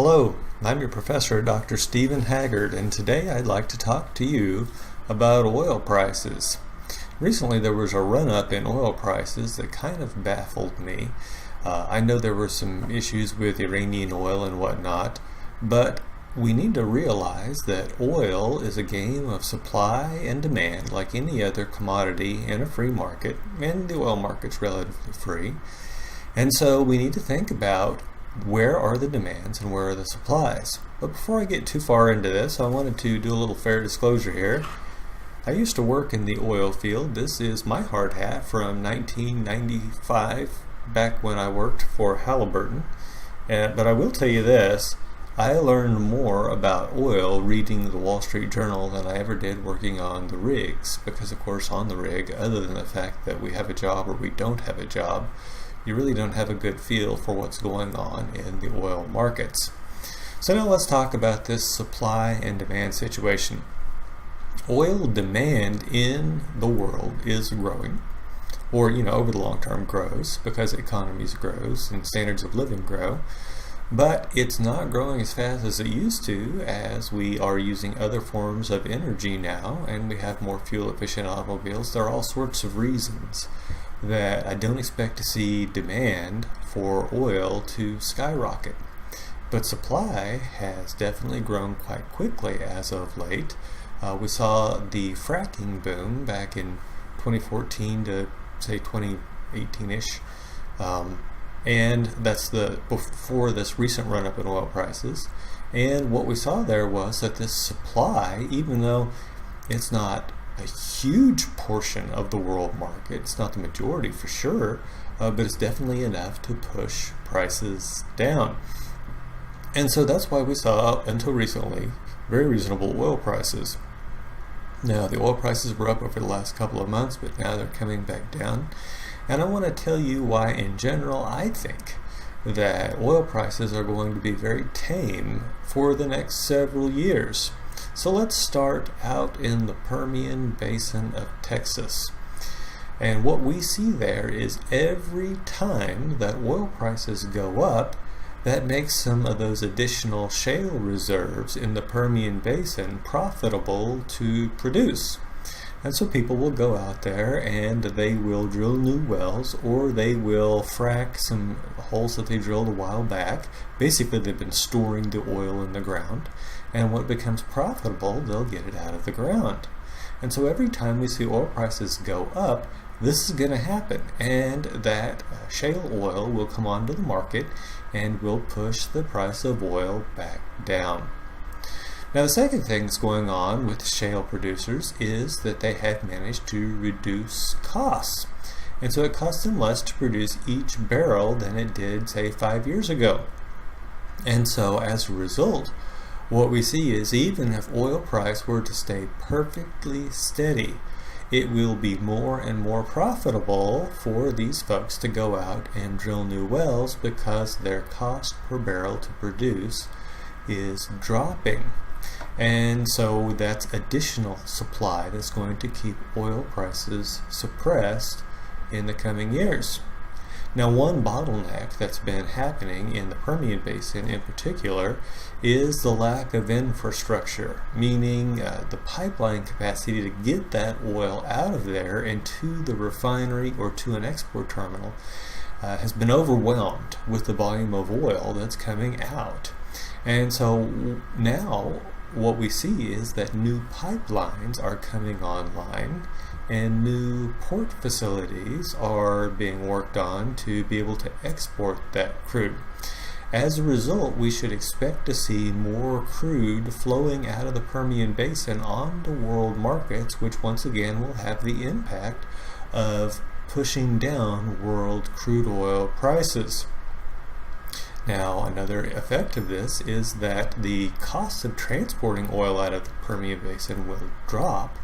Hello, I'm your professor, Dr. Stephen Haggard, and today I'd like to talk to you about oil prices. Recently there was a run-up in oil prices that kind of baffled me. I know there were some issues with Iranian oil and whatnot, but we need to realize that oil is a game of supply and demand like any other commodity in a free market, and the oil market's relatively free. And so we need to think about where are the demands and where are the supplies. But before I get too far into this, I wanted to do a little fair disclosure here. I used to work in the oil field. This is my hard hat from 1995, back when I worked for Halliburton. But I will tell you this, I learned more about oil reading the Wall Street Journal than I ever did working on the rigs. Because of course on the rig, other than the fact that we have a job or we don't have a job, you really don't have a good feel for what's going on in the oil markets. So now let's talk about this supply and demand situation. Oil demand in the world is growing, or over the long term grows because economies grows and standards of living grow, but it's not growing as fast as it used to, as we are using other forms of energy now and we have more fuel efficient automobiles. There are all sorts of reasons that I don't expect to see demand for oil to skyrocket. But supply has definitely grown quite quickly as of late. We saw the fracking boom back in 2014 to say 2018-ish. And that's before this recent run-up in oil prices. And what we saw there was that this supply, even though it's not a huge portion of the world market, it's not the majority for sure, but it's definitely enough to push prices down. And so that's why we saw, until recently, very reasonable oil prices. Now the oil prices were up over the last couple of months, but now they're coming back down. And I want to tell you why in general I think that oil prices are going to be very tame for the next several years. So let's start out in the Permian Basin of Texas. And what we see there is every time that oil prices go up, that makes some of those additional shale reserves in the Permian Basin profitable to produce. And so people will go out there and they will drill new wells, or they will frack some holes that they drilled a while back. Basically, they've been storing the oil in the ground, and when it becomes profitable, they'll get it out of the ground. And so every time we see oil prices go up, this is going to happen, and that shale oil will come onto the market and will push the price of oil back down. Now the second thing that's going on with shale producers is that they have managed to reduce costs. And so it costs them less to produce each barrel than it did, say, 5 years ago. And so as a result, what we see is even if oil price were to stay perfectly steady, it will be more and more profitable for these folks to go out and drill new wells because their cost per barrel to produce is dropping. And so that's additional supply that's going to keep oil prices suppressed in the coming years. Now, one bottleneck that's been happening in the Permian Basin in particular is the lack of infrastructure, meaning the pipeline capacity to get that oil out of there and to the refinery or to an export terminal has been overwhelmed with the volume of oil that's coming out. And so now what we see is that new pipelines are coming online and new port facilities are being worked on to be able to export that crude. As a result, we should expect to see more crude flowing out of the Permian Basin onto world markets, which once again will have the impact of pushing down world crude oil prices. Now, another effect of this is that the cost of transporting oil out of the Permian Basin will drop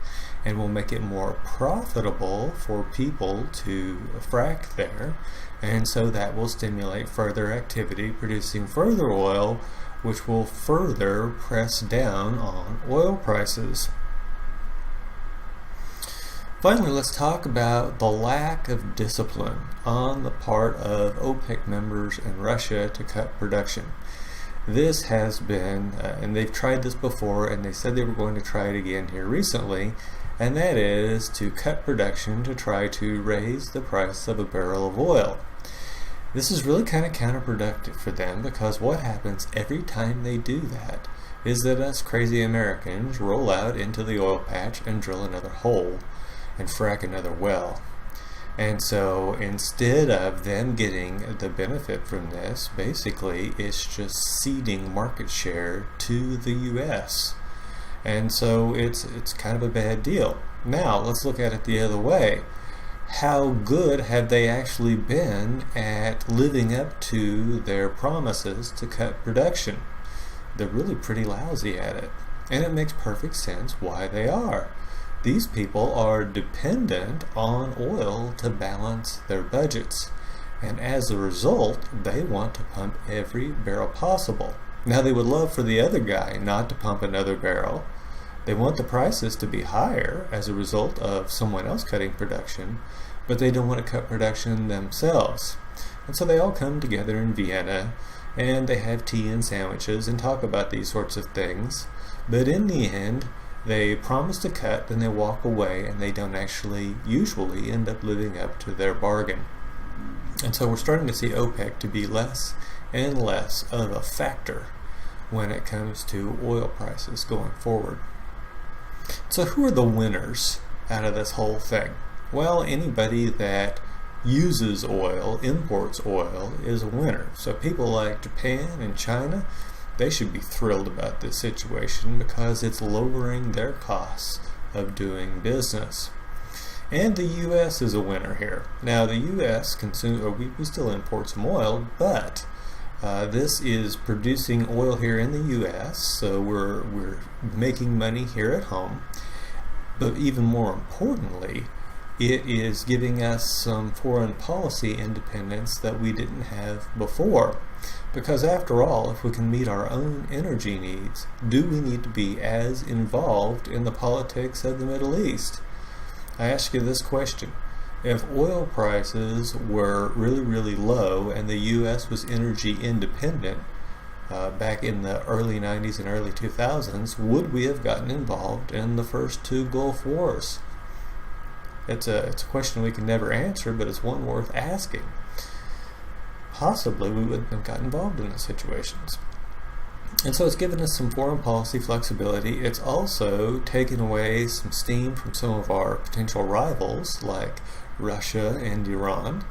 and will make it more profitable for people to frack there. And so that will stimulate further activity, producing further oil, which will further press down on oil prices. Finally, let's talk about the lack of discipline on the part of OPEC members and Russia to cut production. this has been, and they've tried this before, and they said they were going to try it again here recently, and that is to cut production to try to raise the price of a barrel of oil. This is really kind of counterproductive for them, because what happens every time they do that is that us crazy Americans roll out into the oil patch and drill another hole and frack another well. And so instead of them getting the benefit from this, basically it's just ceding market share to the US. And so it's kind of a bad deal. Now let's look at it the other way. How good have they actually been at living up to their promises to cut production? They're really pretty lousy at it. And it makes perfect sense why they are. These people are dependent on oil to balance their budgets, and as a result, they want to pump every barrel possible. Now, they would love for the other guy not to pump another barrel. They want the prices to be higher as a result of someone else cutting production, but they don't want to cut production themselves. And so they all come together in Vienna, and they have tea and sandwiches and talk about these sorts of things, but in the end, they promise to cut, then they walk away, and they don't actually usually end up living up to their bargain. And so we're starting to see OPEC to be less and less of a factor when it comes to oil prices going forward. So who are the winners out of this whole thing? Well, anybody that uses oil, imports oil, is a winner. So people like Japan and China, they should be thrilled about this situation because it's lowering their costs of doing business. And the U.S. is a winner here. Now the U.S. we still import some oil, but this is producing oil here in the U.S., so we're making money here at home. But even more importantly, it is giving us some foreign policy independence that we didn't have before. Because after all, if we can meet our own energy needs, do we need to be as involved in the politics of the Middle East? I ask you this question. If oil prices were really, really low and the U.S. was energy independent back in the early 90s and early 2000s, would we have gotten involved in the first two Gulf Wars? It's a question we can never answer, but it's one worth asking. Possibly we wouldn't have gotten involved in those situations. And so it's given us some foreign policy flexibility. It's also taken away some steam from some of our potential rivals like Russia and Iran,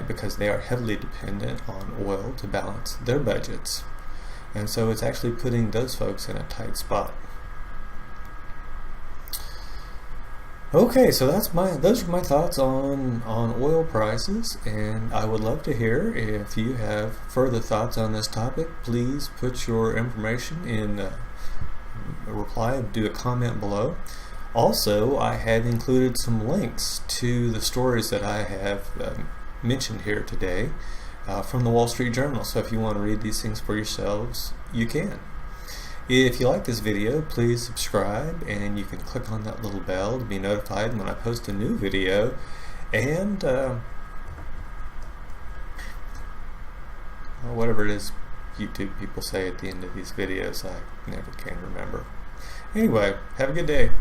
because they are heavily dependent on oil to balance their budgets. And so it's actually putting those folks in a tight spot. Okay, so those are my thoughts on oil prices, and I would love to hear if you have further thoughts on this topic. Please put your information in a reply, do a comment below. Also, I have included some links to the stories that I have mentioned here today from the Wall Street Journal, so if you want to read these things for yourselves, you can. If you like this video, please subscribe, and you can click on that little bell to be notified when I post a new video. And whatever it is YouTube people say at the end of these videos, I never can remember. Anyway, have a good day.